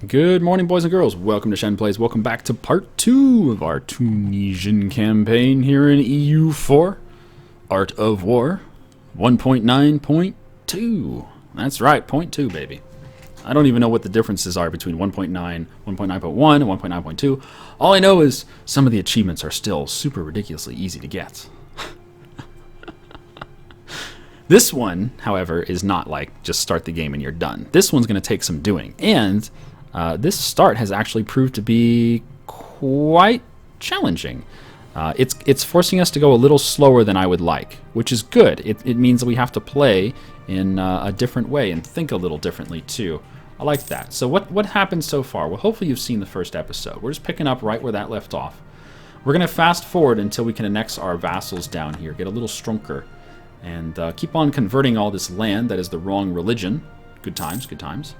Good morning, boys and girls. Welcome to Shenplays. Welcome back to part 2 of our Tunisian campaign here in EU4. Art of War 1.9.2. That's right, point 2, baby. I don't even know what the differences are between 1.9, 1.9.1, and 1.9.2. All I know is some of the achievements are still super ridiculously easy to get. This one, however, is not like just start the game and you're done. This one's going to take some doing. And this start has actually proved to be quite challenging. It's forcing us to go a little slower than I would like, which is good. It means that we have to play in a different way and think a little differently too. I like that. So what happened so far? Well, hopefully you've seen the first episode. We're just picking up right where that left off. We're going to fast forward until we can annex our vassals down here, get a little stronger, and keep on converting all this land that is the wrong religion. Good times, good times.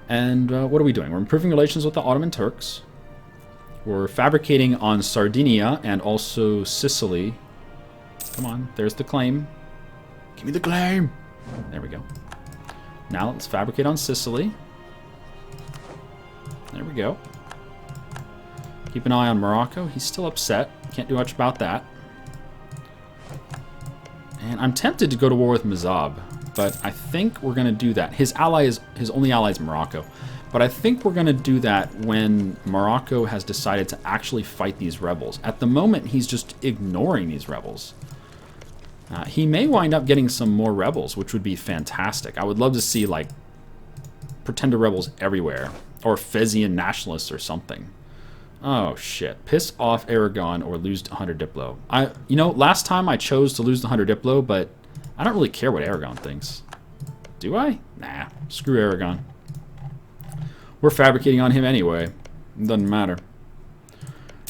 And what are we doing? We're improving relations with the Ottoman Turks. We're fabricating on Sardinia and also Sicily. Come on, there's the claim. Give me the claim. There we go. Now let's fabricate on Sicily. There we go. Keep an eye on Morocco. He's still upset. Can't do much about that. And I'm tempted to go to war with Mazab, but I think we're going to do that. His only ally is Morocco. But I think we're going to do that when Morocco has decided to actually fight these rebels. At the moment, he's just ignoring these rebels. He may wind up getting some more rebels, which would be fantastic. I would love to see, like, pretender rebels everywhere. Or Fezian nationalists or something. Oh, shit. Piss off Aragon or lose to 100 Diplo. Last time I chose to lose the 100 Diplo, but I don't really care what Aragon thinks. Do I? Nah. Screw Aragon. We're fabricating on him anyway. It doesn't matter.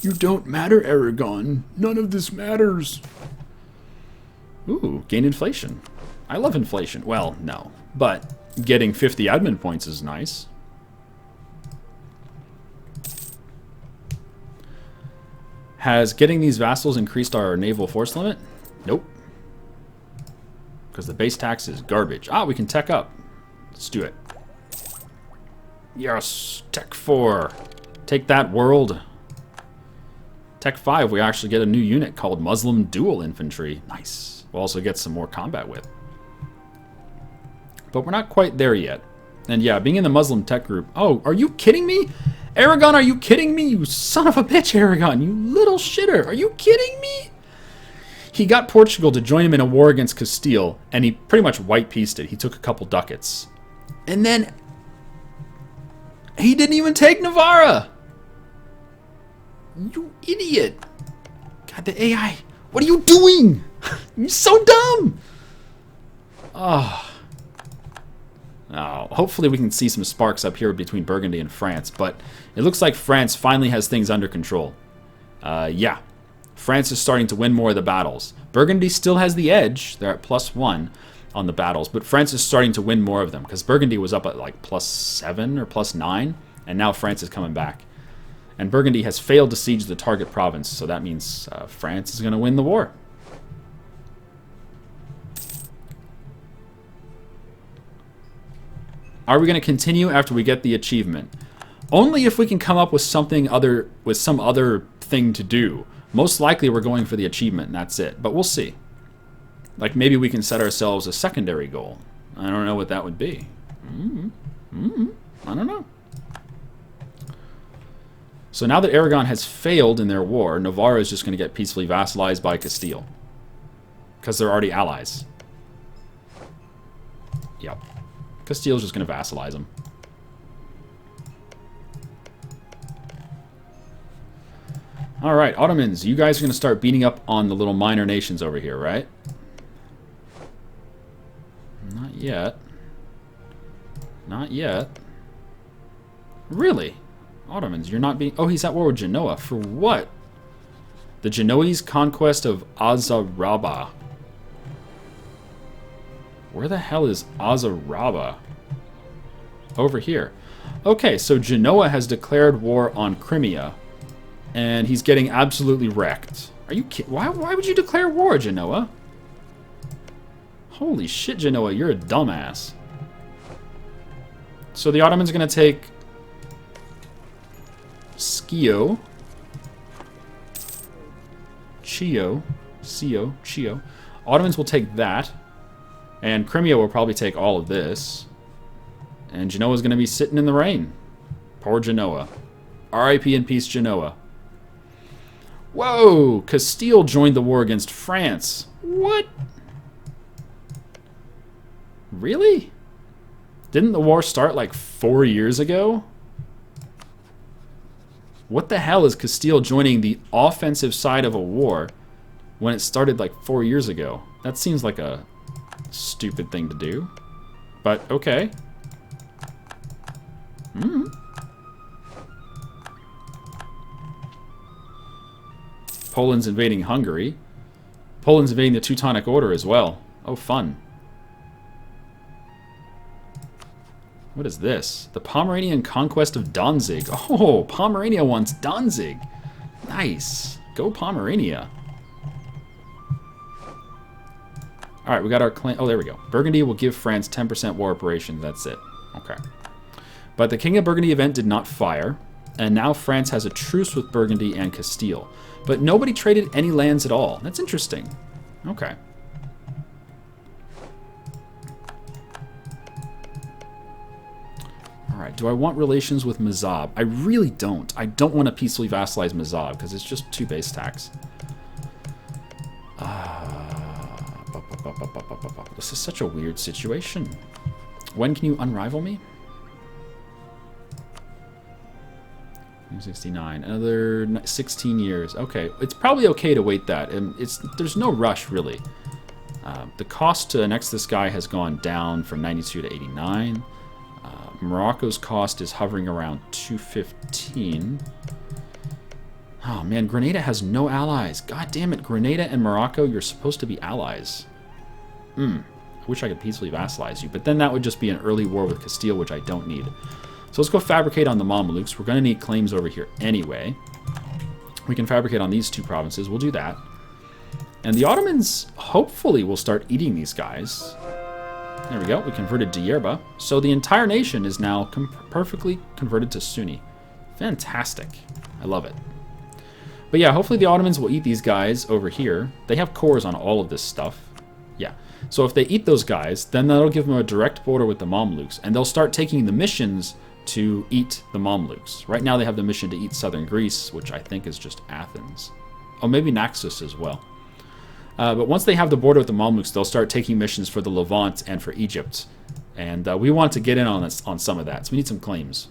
You don't matter, Aragon. None of this matters. Ooh, gain inflation. I love inflation. Well, no. But getting 50 admin points is nice. Has getting these vassals increased our naval force limit? Nope. Because the base tax is garbage. Ah, we can tech up. Let's do it. Yes, Tech 4. Take that, world. Tech 5, we actually get a new unit called Muslim Dual Infantry. Nice. We'll also get some more combat with. But we're not quite there yet. And yeah, being in the Muslim tech group. Oh, are you kidding me? Aragon, are you kidding me? You son of a bitch, Aragon. You little shitter. Are you kidding me? He got Portugal to join him in a war against Castile, and he pretty much white-pieced it. He took a couple ducats. And then he didn't even take Navarra. You idiot. God, the AI. What are you doing? You're so dumb. Oh. Oh, hopefully we can see some sparks up here between Burgundy and France, but it looks like France finally has things under control. Yeah. France is starting to win more of the battles. Burgundy still has the edge. They're at +1 on the battles, but France is starting to win more of them because Burgundy was up at like +7 or +9, and now France is coming back. And Burgundy has failed to siege the target province, so that means France is going to win the war. Are we going to continue after we get the achievement? Only if we can come up with some other thing to do. Most likely we're going for the achievement and that's it, but we'll see. Like maybe we can set ourselves a secondary goal. I don't know what that would be. I don't know. So now that Aragon has failed in their war, Navarra is just going to get peacefully vassalized by Castile. Because they're already allies. Yep. Castile's just going to vassalize him. Alright, Ottomans, you guys are going to start beating up on the little minor nations over here, right? Not yet. Not yet. Really? Ottomans, you're not being... Oh, he's at war with Genoa. For what? The Genoese conquest of Azaraba. Where the hell is Azaraba? Over here. Okay, so Genoa has declared war on Crimea, and he's getting absolutely wrecked. Are you kidding? Why would you declare war, Genoa? Holy shit, Genoa, you're a dumbass. So the Ottomans are going to take Chio. Ottomans will take that. And Crimea will probably take all of this. And Genoa's going to be sitting in the rain. Poor Genoa. R.I.P. in peace, Genoa. Whoa! Castile joined the war against France. What? Really? Didn't the war start like 4 years ago? What the hell is Castile joining the offensive side of a war when it started like 4 years ago? That seems like a stupid thing to do. But okay. Poland's invading Hungary. Poland's invading the Teutonic Order as well. Oh, fun. What is this? The Pomeranian conquest of Danzig. Oh, Pomerania wants Danzig. Nice. Go Pomerania. Alright, we got our claim. Oh, there we go. Burgundy will give France 10% war reparations. That's it. Okay. But the King of Burgundy event did not fire, and now France has a truce with Burgundy and Castile. But nobody traded any lands at all. That's interesting. Okay. Alright, do I want relations with Mazab? I really don't. I don't want to peacefully vassalize Mazab, because it's just 2 base tax. This is such a weird situation. When can you unrival me? 69. Another 16 years. Okay, it's probably okay to wait that. And there's no rush, really. The cost to annex this guy has gone down from 92 to 89. Morocco's cost is hovering around 215. Oh, man, Grenada has no allies. God damn it, Grenada and Morocco, you're supposed to be allies. I wish I could peacefully vassalize you, but then that would just be an early war with Castile, which I don't need. So let's go fabricate on the Mamelukes. We're going to need claims over here anyway. We can fabricate on these 2 provinces. We'll do that. And the Ottomans hopefully will start eating these guys. There we go. We converted Diyarbakir. So the entire nation is now perfectly converted to Sunni. Fantastic. I love it. But yeah, hopefully the Ottomans will eat these guys over here. They have cores on all of this stuff. Yeah. So if they eat those guys, then that'll give them a direct border with the Mamluks. And they'll start taking the missions to eat the Mamluks. Right now they have the mission to eat southern Greece, which I think is just Athens. Oh, maybe Naxos as well. But once they have the border with the Mamluks, they'll start taking missions for the Levant and for Egypt. And we want to get in on some of that, so we need some claims.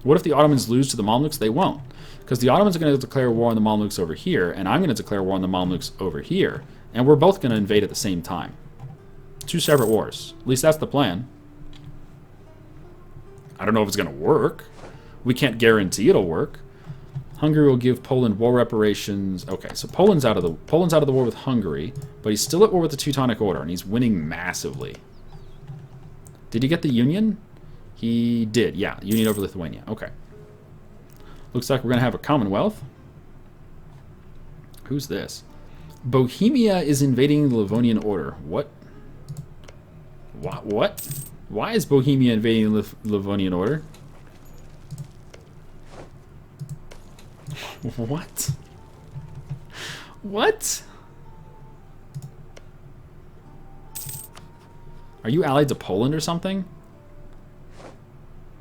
What if the Ottomans lose to the Mamluks? They won't. Because the Ottomans are going to declare war on the Mamluks over here, and I'm going to declare war on the Mamluks over here. And we're both going to invade at the same time. 2 separate wars. At least that's the plan. I don't know if it's going to work. We can't guarantee it'll work. Hungary will give Poland war reparations. Okay, so Poland's out of the war with Hungary, but he's still at war with the Teutonic Order, and he's winning massively. Did he get the Union? He did, yeah. Union over Lithuania. Okay. Looks like we're going to have a Commonwealth. Who's this? Bohemia is invading the Livonian Order. What? What? Why is Bohemia invading the Livonian Order? What? What? Are you allied to Poland or something?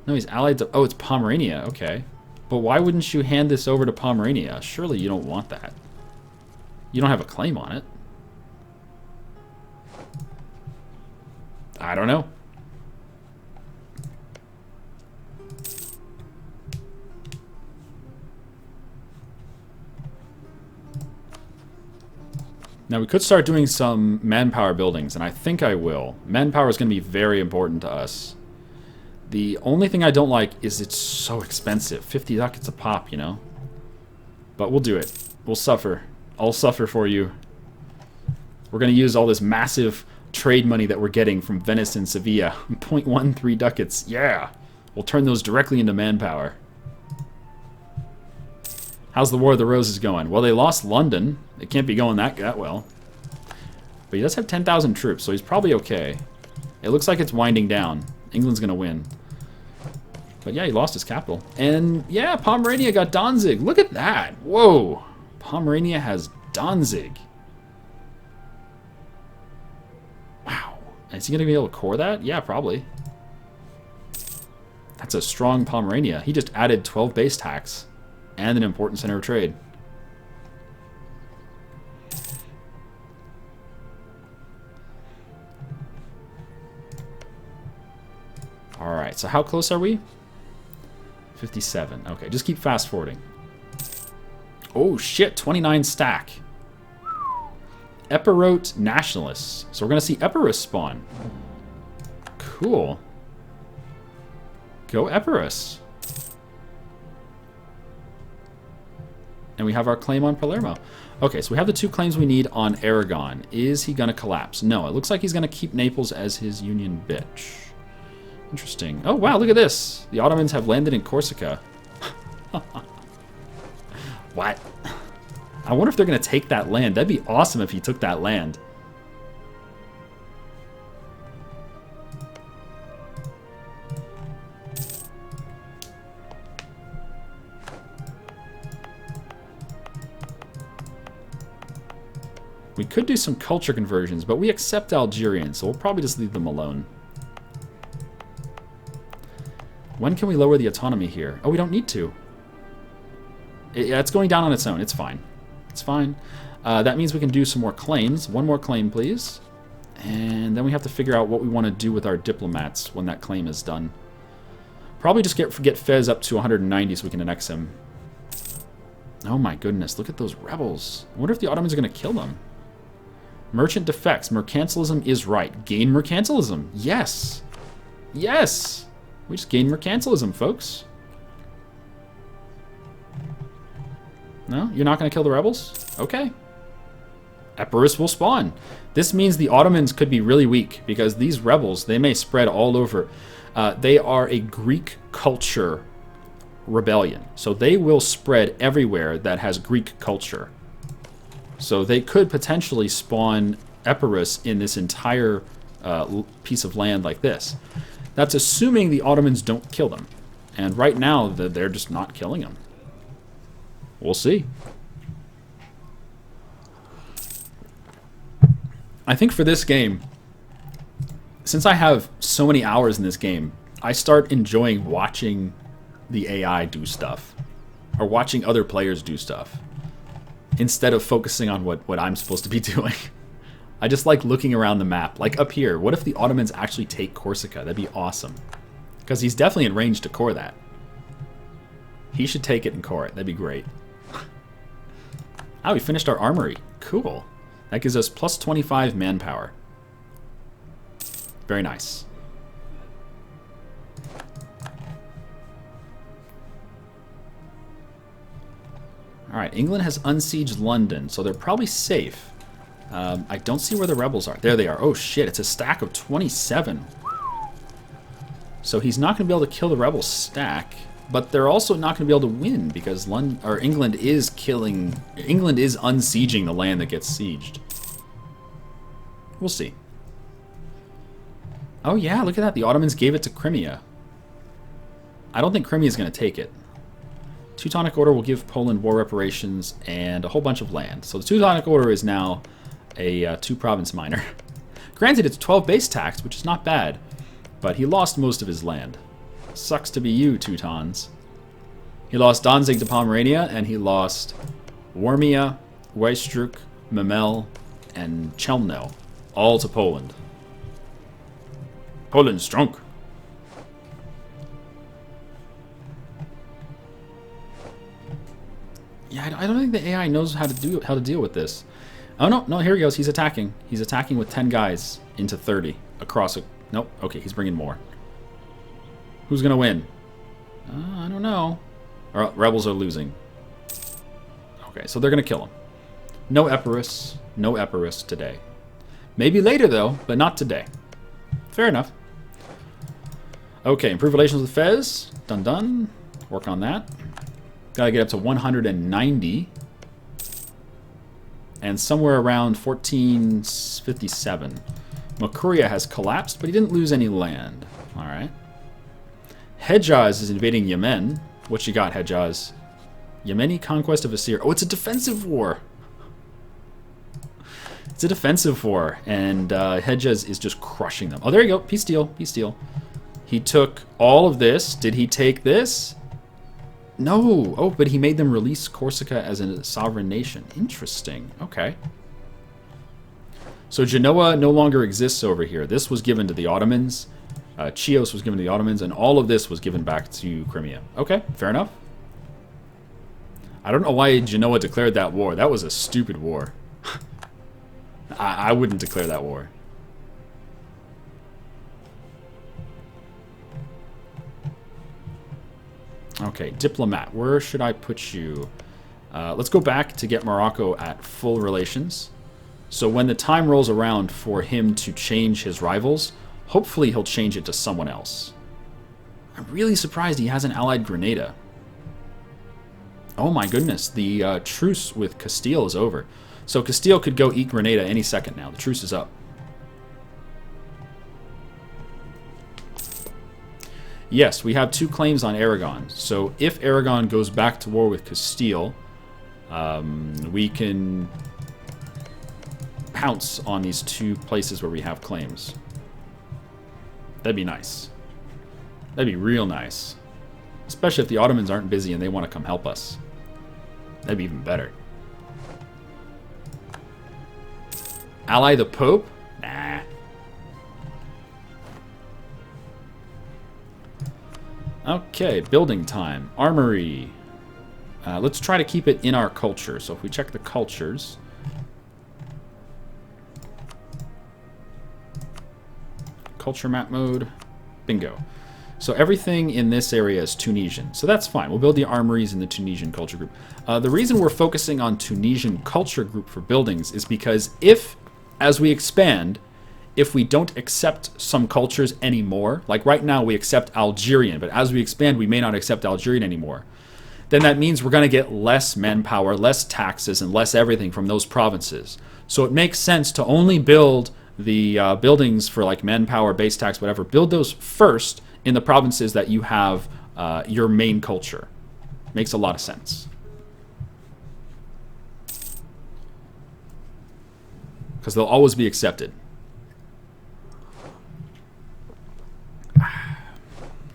No, he's allied to... Oh, it's Pomerania. Okay. But why wouldn't you hand this over to Pomerania? Surely you don't want that. You don't have a claim on it. I don't know. Now, we could start doing some manpower buildings, and I think I will. Manpower is going to be very important to us. The only thing I don't like is it's so expensive. 50 ducats a pop, you know? But we'll do it. We'll suffer. I'll suffer for you. We're going to use all this massive trade money that we're getting from Venice and Sevilla. 0.13 ducats. Yeah! We'll turn those directly into manpower. How's the War of the Roses going? Well, they lost London. It can't be going that well. But he does have 10,000 troops, so he's probably okay. It looks like it's winding down. England's going to win. But yeah, he lost his capital. And yeah, Pomerania got Danzig. Look at that. Whoa. Pomerania has Danzig. Wow. Is he going to be able to core that? Yeah, probably. That's a strong Pomerania. He just added 12 base tax and an important center of trade. Alright, so how close are we? 57. Okay, just keep fast forwarding. Oh shit, 29 stack. Epirote Nationalists. So we're going to see Epirus spawn. Cool. Go Epirus. And we have our claim on Palermo. Okay, so we have the 2 claims we need on Aragon. Is he going to collapse? No, it looks like he's going to keep Naples as his union bitch. Interesting. Oh, wow, look at this. The Ottomans have landed in Corsica. What? I wonder if they're going to take that land. That'd be awesome if he took that land. We could do some culture conversions, but we accept Algerians, so we'll probably just leave them alone. When can we lower the autonomy here? Oh, we don't need to. Yeah, it's going down on its own. It's fine. It's fine. That means we can do some more claims. One more claim, please. And then we have to figure out what we want to do with our diplomats when that claim is done. Probably just get Fez up to 190 so we can annex him. Oh my goodness, look at those rebels. I wonder if the Ottomans are going to kill them. Merchant defects. Mercantilism is right. Gain mercantilism. Yes. Yes. We just gained mercantilism, folks. No? You're not going to kill the rebels? Okay. Epirus will spawn. This means the Ottomans could be really weak, because these rebels, they may spread all over. They are a Greek culture rebellion. So they will spread everywhere that has Greek culture. So they could potentially spawn Epirus in this entire piece of land like this. That's assuming the Ottomans don't kill them. And right now, they're just not killing them. We'll see. I think for this game, since I have so many hours in this game, I start enjoying watching the AI do stuff. Or watching other players do stuff. Instead of focusing on what I'm supposed to be doing. I just like looking around the map. Like up here, what if the Ottomans actually take Corsica? That'd be awesome. Because he's definitely in range to core that. He should take it and core it. That'd be great. Oh, we finished our armory. Cool. That gives us plus 25 manpower. Very nice. Alright, England has unsieged London, so they're probably safe. I don't see where the rebels are. There they are. Oh shit, it's a stack of 27. So he's not going to be able to kill the rebel stack, but they're also not going to be able to win because England is unsieging the land that gets sieged. We'll see. Oh yeah, look at that. The Ottomans gave it to Crimea. I don't think Crimea is going to take it. Teutonic Order will give Poland war reparations and a whole bunch of land. So the Teutonic Order is now a 2-province minor. Granted, it's 12 base tax, which is not bad, but he lost most of his land. Sucks to be you, Teutons. He lost Danzig to Pomerania, and he lost Warmia, Westruck, Memel, and Chelmno, all to Poland. Poland's strong. Yeah, I don't think the AI knows how to deal with this. Oh no, here he goes. He's attacking. He's attacking with 10 guys into 30 across a. Nope. Okay, he's bringing more. Who's gonna win? I don't know. Rebels are losing. Okay, so they're gonna kill him. No Epirus. No Epirus today. Maybe later though, but not today. Fair enough. Okay, improve relations with Fez. Done. Work on that. Gotta get up to 190. And somewhere around 1457. Makuria has collapsed, but he didn't lose any land. Alright. Hejaz is invading Yemen. What you got, Hejaz? Yemeni conquest of Assyria. Oh, it's a defensive war. It's a defensive war, and Hejaz is just crushing them. Oh, there you go. Peace deal. Peace deal. He took all of this. Did he take this? No. Oh, but he made them release Corsica as a sovereign nation. Interesting. Okay. So Genoa no longer exists over here. This was given to the Ottomans. Chios was given to the Ottomans, and all of this was given back to Crimea. Okay, fair enough. I don't know why Genoa declared that war. That was a stupid war. I wouldn't declare that war. Okay, diplomat. Where should I put you? Let's go back to get Morocco at full relations. So when the time rolls around for him to change his rivals, hopefully he'll change it to someone else. I'm really surprised he hasn't allied Grenada. Oh my goodness, the truce with Castile is over. So Castile could go eat Grenada any second now. The truce is up. Yes, we have 2 claims on Aragon. So if Aragon goes back to war with Castile, we can pounce on these 2 places where we have claims. That'd be nice. That'd be real nice. Especially if the Ottomans aren't busy and they want to come help us. That'd be even better. Ally the Pope? Nah. Okay, building time. Armory. Let's try to keep it in our culture. So if we check the cultures... Culture map mode. Bingo. So everything in this area is Tunisian. So that's fine. We'll build the armories in the Tunisian culture group. The reason we're focusing on Tunisian culture group for buildings is because if, as we expand, if we don't accept some cultures anymore, like right now we accept Algerian, but as we expand we may not accept Algerian anymore, then that means we're going to get less manpower, less taxes, and less everything from those provinces. So it makes sense to only build the buildings for like manpower, base tax, whatever. Build those first in the provinces that you have your main culture. Makes a lot of sense. Because they'll always be accepted.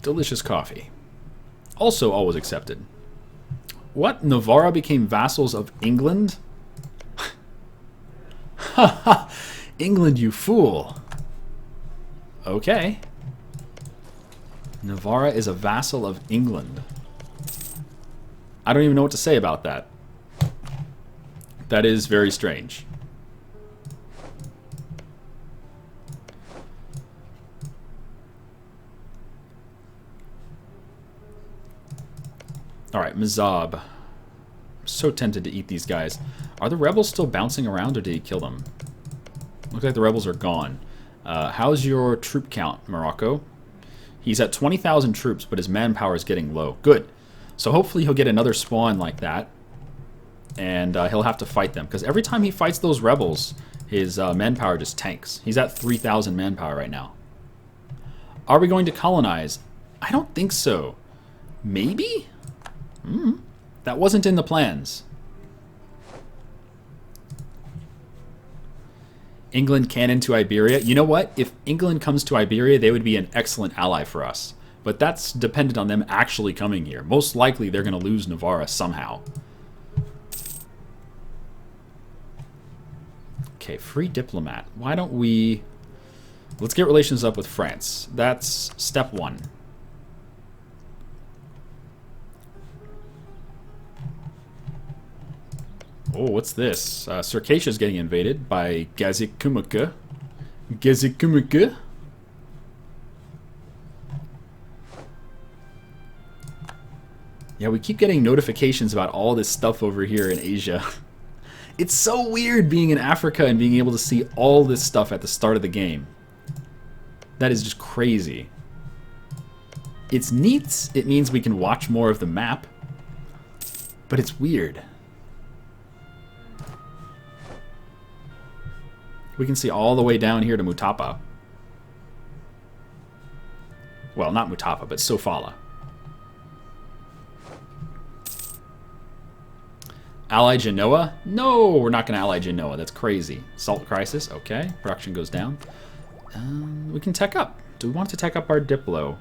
Delicious coffee. Also always accepted. What? Navarra became vassals of England? Haha! England, you fool. Okay. Navarra is a vassal of England. I don't even know what to say about that. That is very strange. Alright, Mazab. I'm so tempted to eat these guys. Are the rebels still bouncing around or did he kill them? Looks like the rebels are gone. How's your troop count, Morocco? He's at 20,000 troops, but his manpower is getting low. Good. So hopefully he'll get another spawn like that. And he'll have to fight them. Because every time he fights those rebels, his manpower just tanks. He's at 3,000 manpower right now. Are we going to colonize? I don't think so. Maybe? That wasn't in the plans. England cannon to Iberia. You know what? If England comes to Iberia, they would be an excellent ally for us. But that's dependent on them actually coming here. Most likely, they're going to lose Navarra somehow. Okay, free diplomat. Why don't we... Let's get relations up with France. That's step 1. Oh, what's this? Circassia is getting invaded by Gazikumaka. Gazikumaka? Yeah, we keep getting notifications about all this stuff over here in Asia. It's so weird being in Africa and being able to see all this stuff at the start of the game. That is just crazy. It's neat. It means we can watch more of the map. But it's weird. We can see all the way down here to Mutapa. Well, not Mutapa, but Sofala. Ally Genoa? No, we're not going to ally Genoa. That's crazy. Salt crisis. Okay. Production goes down. We can tech up. Do we want to tech up our Diplo?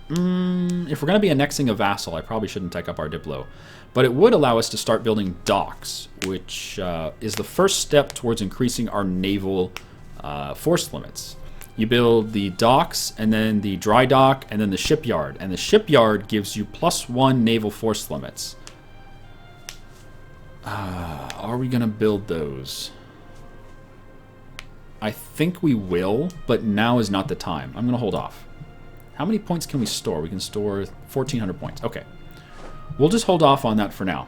If we're going to be annexing a vassal, I probably shouldn't tech up our Diplo. But it would allow us to start building docks, which is the first step towards increasing our naval force limits. You build the docks, and then the dry dock, and then the shipyard. And the shipyard gives you +1 naval force limits. Are we going to build those? I think we will, but now is not the time. I'm going to hold off. How many points can we store? We can store 1,400 points. Okay. We'll just hold off on that for now.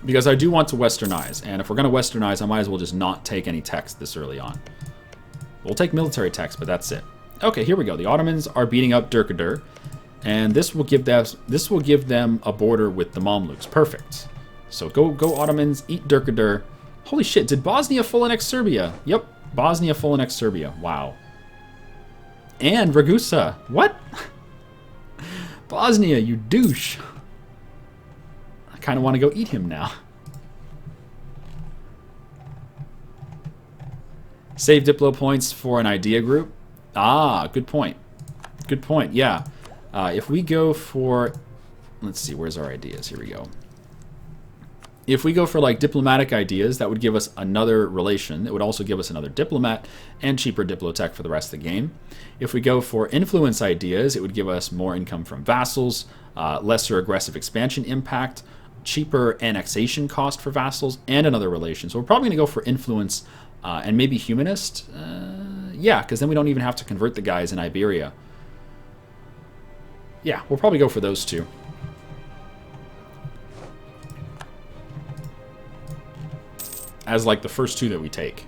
Because I do want to westernize. And if we're going to westernize, I might as well just not take any text this early on. We'll take military text, but that's it. Okay, here we go. The Ottomans are beating up Durkadur. And this will give them a border with the Mamluks. Perfect. So go Ottomans, eat Durkadur. Holy shit, did Bosnia full annex Serbia? Yep, Bosnia full annex Serbia. Wow. And Ragusa. What? Bosnia, you douche. I kind of want to go eat him now. Save Diplo points for an idea group. Ah, good point. Good point, yeah. If we go for... Let's see, where's our ideas? Here we go. If we go for like diplomatic ideas, that would give us another relation. It would also give us another diplomat and cheaper diplotech for the rest of the game. If we go for influence ideas, it would give us more income from vassals, lesser aggressive expansion impact, cheaper annexation cost for vassals, and another relation. So we're probably going to go for influence and maybe humanist. Yeah, because then we don't even have to convert the guys in Iberia. Yeah, we'll probably go for those two. As like the first two that we take.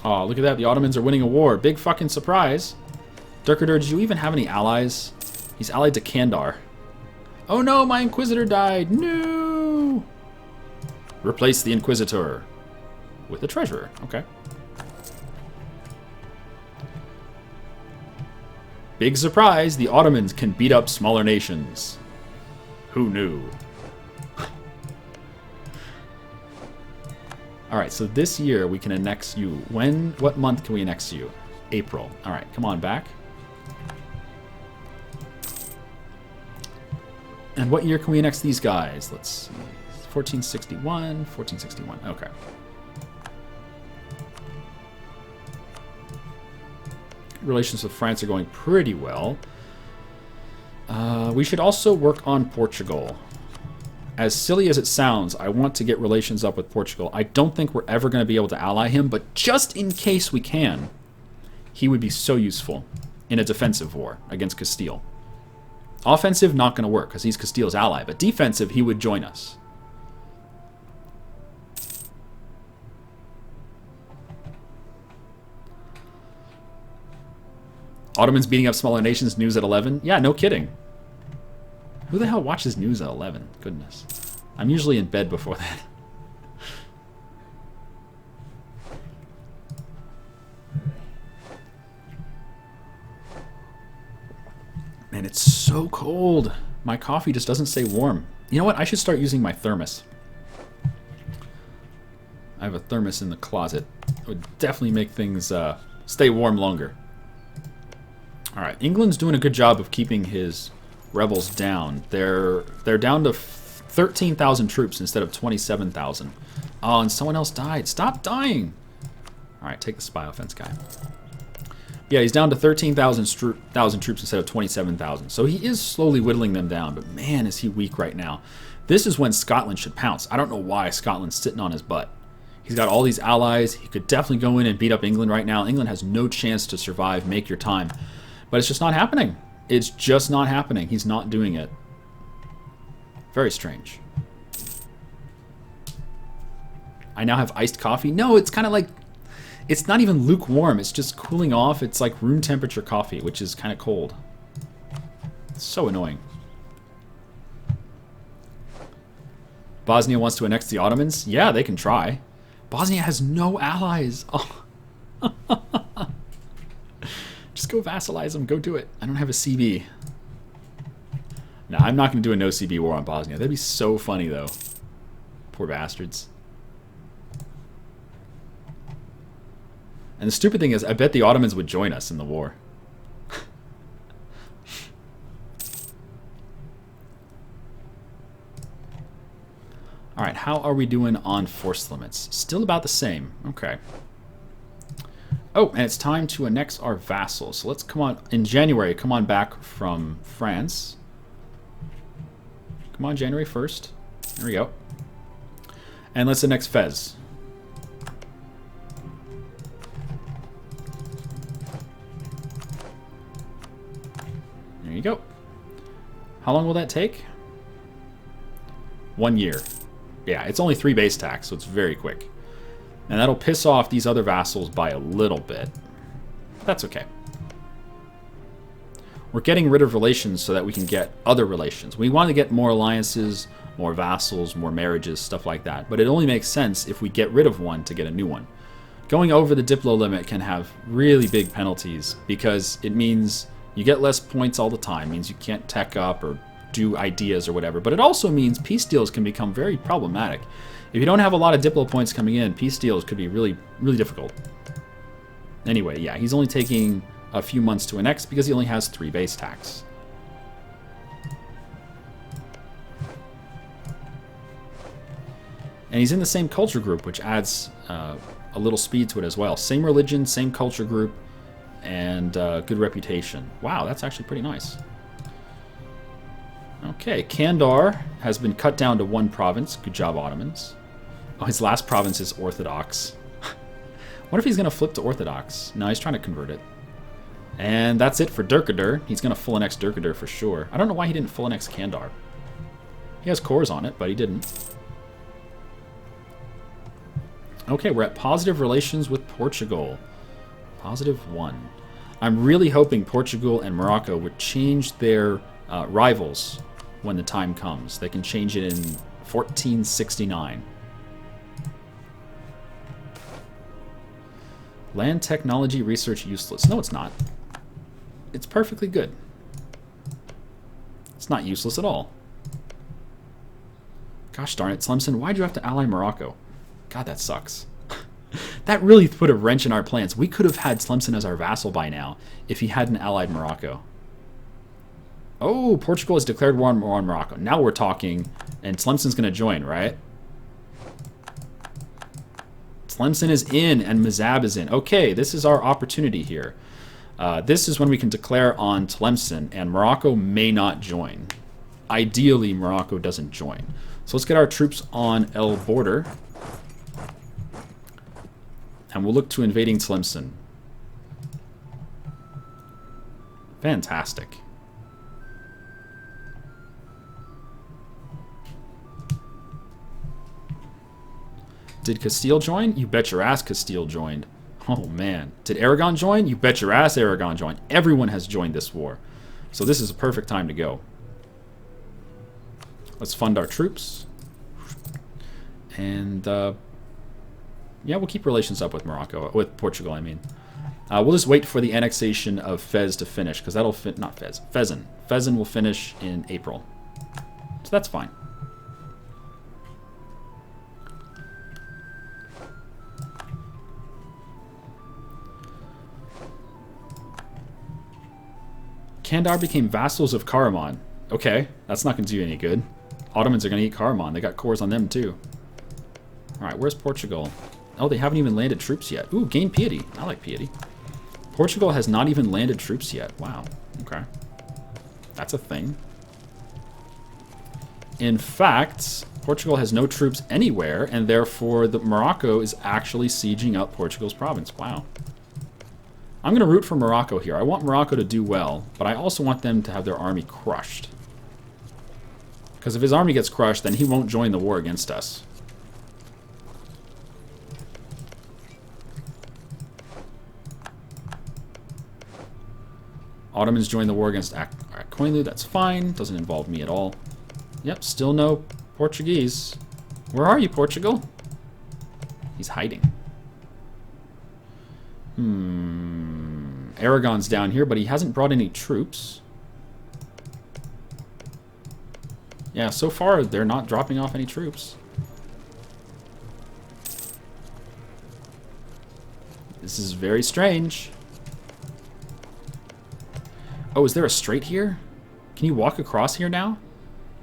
Oh, look at that. The Ottomans are winning a war. Big fucking surprise. Durkadur, did you even have any allies? He's allied to Kandar. Oh no, my Inquisitor died. No! Replace the Inquisitor with the Treasurer. Okay. Big surprise. The Ottomans can beat up smaller nations. Who knew? Alright, so this year we can annex you. What month can we annex you? April. Alright, come on back. And what year can we annex these guys? Let's see. 1461, 1461. Okay. Relations with France are going pretty well. We should also work on Portugal. As silly as it sounds, I want to get relations up with Portugal. I don't think we're ever going to be able to ally him, but just in case we can, he would be so useful in a defensive war against Castile. Offensive, not going to work because he's Castile's ally, but defensive, he would join us. Ottomans beating up smaller nations, news at 11? Yeah, no kidding. Who the hell watches news at 11? Goodness. I'm usually in bed before that. Man, it's so cold. My coffee just doesn't stay warm. You know what? I should start using my thermos. I have a thermos in the closet. It would definitely make things stay warm longer. Alright, England's doing a good job of keeping his rebels down. They're down to 13,000 troops instead of 27,000. Oh, and someone else died. Stop dying! Alright, take the spy offense guy. Yeah, he's down to 13,000 troops instead of 27,000. So he is slowly whittling them down, but man, is he weak right now. This is when Scotland should pounce. I don't know why Scotland's sitting on his butt. He's got all these allies. He could definitely go in and beat up England right now. England has no chance to survive. Make your time. But it's just not happening. It's just not happening. He's not doing it. Very strange. I now have iced coffee. No, it's kind of like... It's not even lukewarm. It's just cooling off. It's like room temperature coffee, which is kind of cold. It's so annoying. Bosnia wants to annex the Ottomans? Yeah, they can try. Bosnia has no allies. Oh. Just go vassalize them. Go do it. I don't have a CB. Nah, I'm not going to do a no CB war on Bosnia. That'd be so funny, though. Poor bastards. And the stupid thing is, I bet the Ottomans would join us in the war. Alright, how are we doing on force limits? Still about the same. Okay. Oh, and it's time to annex our vassals. So let's come on, in January, come on back from France. Come on, January 1st. There we go. And let's annex Fez. There you go. How long will that take? 1 year. Yeah, it's only 3 base tax, so it's very quick. And that'll piss off these other vassals by a little bit. That's okay. We're getting rid of relations so that we can get other relations. We want to get more alliances, more vassals, more marriages, stuff like that. But it only makes sense if we get rid of one to get a new one. Going over the Diplo limit can have really big penalties because it means you get less points all the time. It means you can't tech up or do ideas or whatever. But it also means peace deals can become very problematic. If you don't have a lot of Diplo points coming in, peace deals could be really, really difficult. Anyway, yeah, he's only taking a few months to annex because he only has 3 base tax. And he's in the same culture group, which adds a little speed to it as well. Same religion, same culture group, and good reputation. Wow, that's actually pretty nice. Okay, Kandar has been cut down to 1 province. Good job, Ottomans. Oh, his last province is Orthodox. What if he's going to flip to Orthodox? No, he's trying to convert it. And that's it for Durkadur. He's going to full annex Durkadur for sure. I don't know why he didn't full annex Kandar. He has cores on it, but he didn't. Okay, we're at positive relations with Portugal. +1. I'm really hoping Portugal and Morocco would change their rivals when the time comes. They can change it in 1469. Land technology research useless. No, it's not. It's perfectly good. It's not useless at all. Gosh darn it, Tlemcen, why'd you have to ally Morocco? God, that sucks. That really put a wrench in our plans. We could have had Tlemcen as our vassal by now if he hadn't allied Morocco. Oh, Portugal has declared war on Morocco. Now we're talking, and Tlemcen's going to join, right? Tlemcen is in, and Mazab is in. Okay, this is our opportunity here. This is when we can declare on Tlemcen, and Morocco may not join. Ideally, Morocco doesn't join. So let's get our troops on El border. And we'll look to invading Tlemcen. Fantastic. Did Castile join? You bet your ass Castile joined. Oh man. Did Aragon join? You bet your ass Aragon joined. Everyone has joined this war. So this is a perfect time to go. Let's fund our troops. And yeah, we'll keep relations up with Morocco, with Portugal, I mean. We'll just wait for the annexation of Fez to finish, because that'll fit, not Fez, Fezzan. Fezzan will finish in April. So that's fine. Kandar became vassals of Karaman. Okay, that's not going to do you any good. Ottomans are going to eat Karaman. They got cores on them too. Alright, where's Portugal? Oh, they haven't even landed troops yet. Ooh, gain piety. I like piety. Portugal has not even landed troops yet. Wow. Okay. That's a thing. In fact, Portugal has no troops anywhere, and therefore Morocco is actually sieging up Portugal's province. Wow. I'm going to root for Morocco here. I want Morocco to do well, but I also want them to have their army crushed. Because if his army gets crushed, then he won't join the war against us. Ottomans join the war against Koinlu. That's fine. Doesn't involve me at all. Yep, still no Portuguese. Where are you, Portugal? He's hiding. Aragon's down here, but he hasn't brought any troops. Yeah, so far they're not dropping off any troops. This is very strange. Oh, is there a strait here? Can you walk across here now?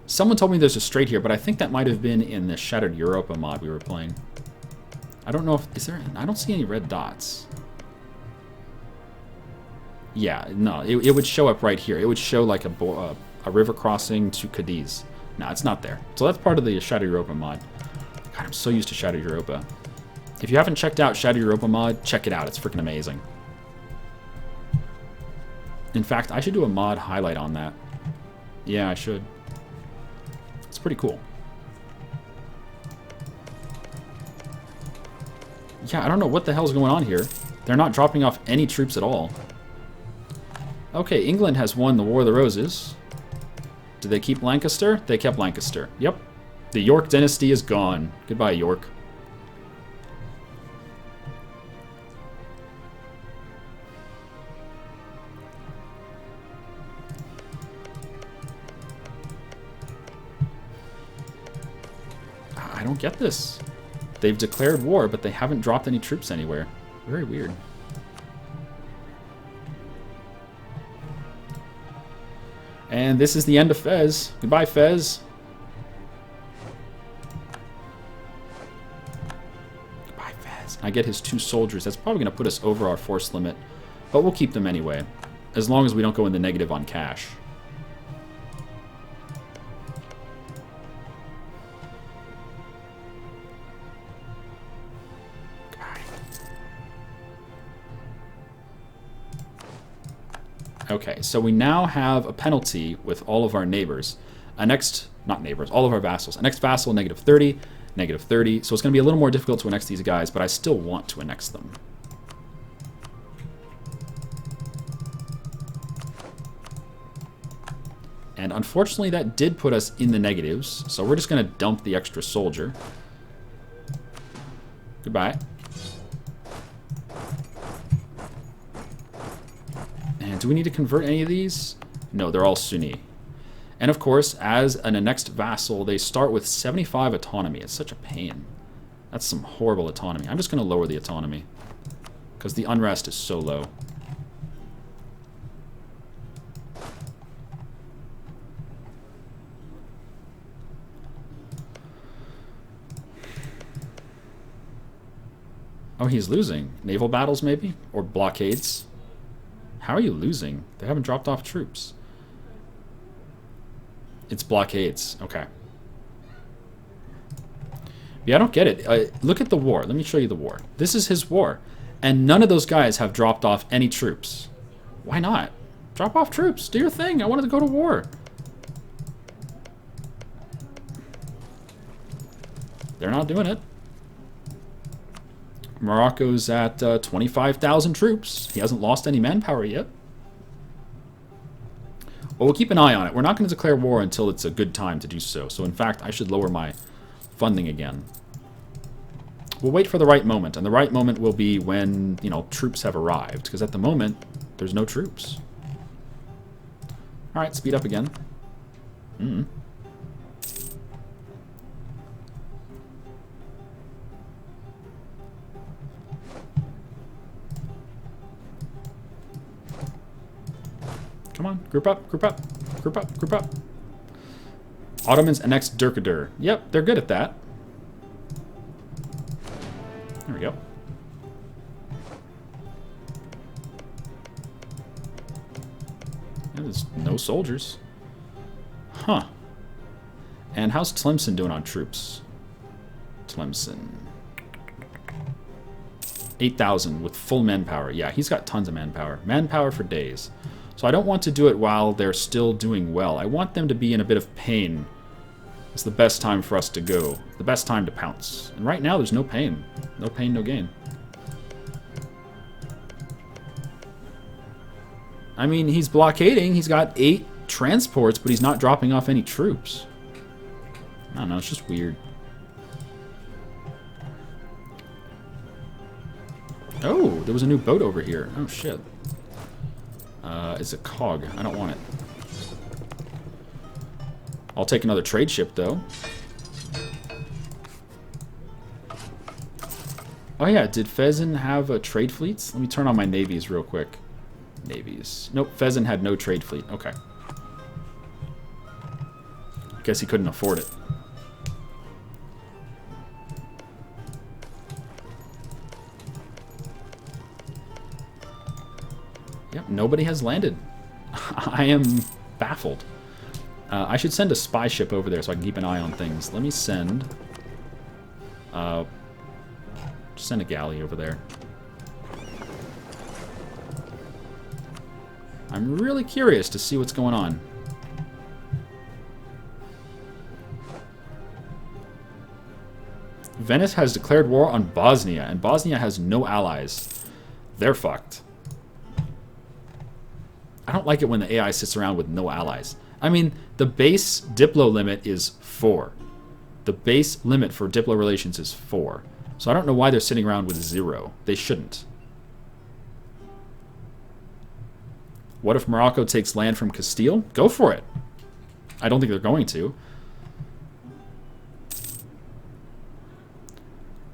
Someone told me there's a strait here, but I think that might have been in the Shattered Europa mod we were playing. I don't know if... Is there... I don't see any red dots. Yeah, no, it would show up right here. It would show like a river crossing to Cadiz. No, it's not there. So that's part of the Shattered Europa mod. God, I'm so used to Shattered Europa. If you haven't checked out Shattered Europa mod, check it out. It's freaking amazing. In fact, I should do a mod highlight on that. Yeah, I should. It's pretty cool. Yeah, I don't know what the hell's going on here. They're not dropping off any troops at all. Okay, England has won the War of the Roses. Did they keep Lancaster? They kept Lancaster. Yep. The York dynasty is gone. Goodbye, York. I don't get this. They've declared war, but they haven't dropped any troops anywhere. Very weird. And this is the end of Fez. Goodbye, Fez. Goodbye, Fez. I get his 2 soldiers. That's probably going to put us over our force limit. But we'll keep them anyway. As long as we don't go in the negative on cash. Okay, so we now have a penalty with all of our neighbors. Not neighbors, all of our vassals. A next vassal, -30, -30. So it's going to be a little more difficult to annex these guys, but I still want to annex them. And unfortunately, that did put us in the negatives. So we're just going to dump the extra soldier. Goodbye. And do we need to convert any of these? No, they're all Sunni. And of course, as an annexed vassal, they start with 75 autonomy. It's such a pain. That's some horrible autonomy. I'm just going to lower the autonomy because the unrest is so low. Oh, he's losing. Naval battles, maybe? Or blockades? How are you losing? They haven't dropped off troops. It's blockades. Okay. Yeah, I don't get it. Look at the war. Let me show you the war. This is his war. And none of those guys have dropped off any troops. Why not? Drop off troops. Do your thing. I wanted to go to war. They're not doing it. Morocco's at 25,000 troops. He hasn't lost any manpower yet. Well, we'll keep an eye on it. We're not going to declare war until it's a good time to do so. So, in fact, I should lower my funding again. We'll wait for the right moment. And the right moment will be when, you know, troops have arrived. Because at the moment, there's no troops. All right, speed up again. Come on, group up, group up, group up, group up. Ottomans annex Derkadur. Yep, they're good at that. There we go. Yeah, there's no soldiers. Huh. And how's Tlemcen doing on troops? Tlemcen. 8,000 with full manpower. Yeah, he's got tons of manpower. Manpower for days. So I don't want to do it while they're still doing well. I want them to be in a bit of pain. It's the best time for us to go. The best time to pounce. And right now there's no pain. No pain, no gain. I mean, he's blockading. He's got 8 transports, but he's not dropping off any troops. I don't know, it's just weird. Oh, there was a new boat over here. Oh, shit. It's a cog. I don't want it. I'll take another trade ship, though. Oh yeah, did Fezzan have a trade fleets? Let me turn on my navies real quick. Navies. Nope, Fezzan had no trade fleet. Okay. Guess he couldn't afford it. Yep, nobody has landed. I am baffled. I should send a spy ship over there so I can keep an eye on things. Let me send... just send a galley over there. I'm really curious to see what's going on. Venice has declared war on Bosnia, and Bosnia has no allies. They're fucked. I don't like it when the AI sits around with no allies. I mean, the base Diplo limit is 4. The base limit for Diplo relations is 4. So I don't know why they're sitting around with 0. They shouldn't. What if Morocco takes land from Castile? Go for it. I don't think they're going to.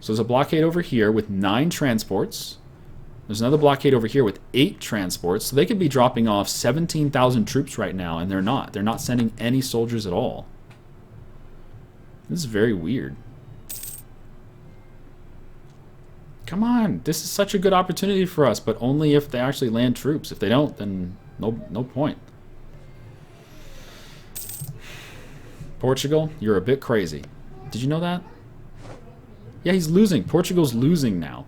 So there's a blockade over here with 9 transports. There's another blockade over here with 8 transports. So they could be dropping off 17,000 troops right now, and they're not. They're not sending any soldiers at all. This is very weird. Come on, this is such a good opportunity for us, but only if they actually land troops. If they don't, then no point. Portugal, you're a bit crazy. Did you know that? Yeah, he's losing. Portugal's losing now.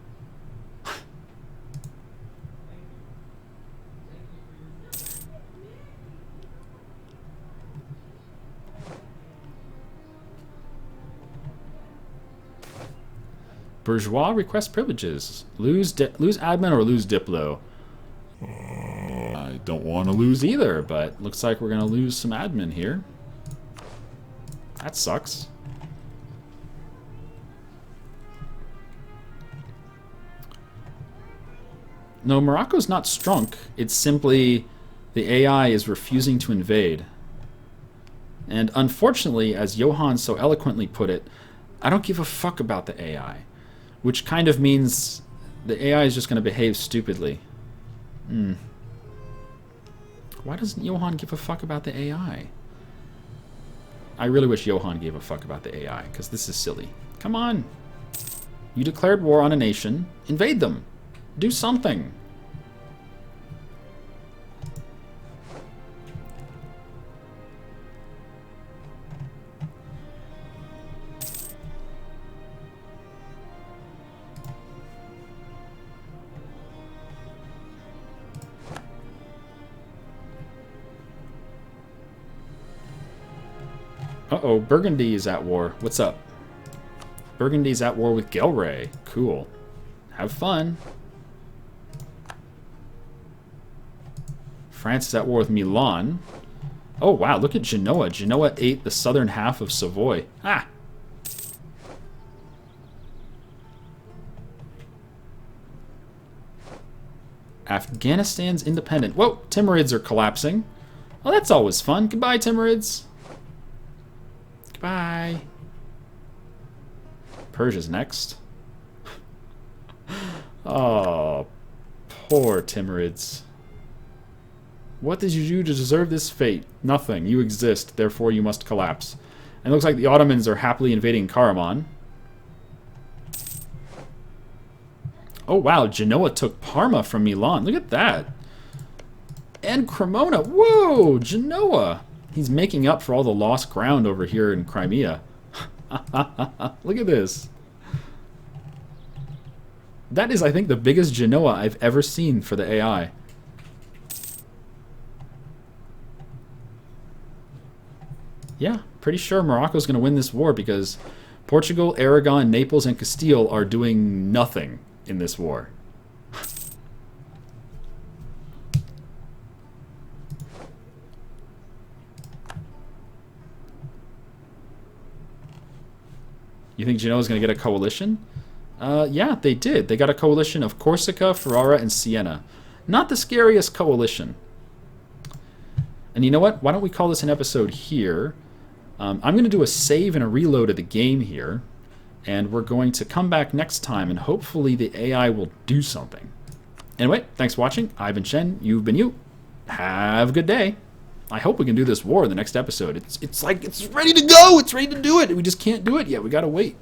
Bourgeois request privileges. Lose admin or lose Diplo. I don't want to lose either, but looks like we're going to lose some admin here. That sucks. No, Morocco's not strunk. It's simply the AI is refusing to invade. And unfortunately, as Johan so eloquently put it, I don't give a fuck about the AI. Which kind of means the AI is just going to behave stupidly. Why doesn't Johan give a fuck about the AI? I really wish Johan gave a fuck about the AI, because this is silly. Come on. You declared war on a nation. Invade them. Do something. Uh-oh, Burgundy is at war. What's up? Burgundy's at war with Gelray. Cool. Have fun. France is at war with Milan. Oh, wow, look at Genoa. Genoa ate the southern half of Savoy. Ah! Afghanistan's independent. Whoa, Timurids are collapsing. Oh, that's always fun. Goodbye, Timurids. Goodbye. Persia's next. Oh, poor Timurids. What did you do to deserve this fate? Nothing. You exist, therefore you must collapse. And it looks like the Ottomans are happily invading Karaman. Oh wow, Genoa took Parma from Milan. Look at that. And Cremona. Whoa, Genoa. He's making up for all the lost ground over here in Crimea. Look at this. That is, I think, the biggest Genoa I've ever seen for the AI. Yeah, pretty sure Morocco's going to win this war because Portugal, Aragon, Naples, and Castile are doing nothing in this war. You think Genoa's going to get a coalition? Yeah, they did. They got a coalition of Corsica, Ferrara, and Siena. Not the scariest coalition. And you know what? Why don't we call this an episode here? I'm going to do a save and a reload of the game here, and we're going to come back next time, and hopefully the AI will do something. Anyway, thanks for watching. I've been Shen. You've been you. Have a good day. I hope we can do this war in the next episode. It's like it's ready to go. It's ready to do it. We just can't do it yet. We got to wait.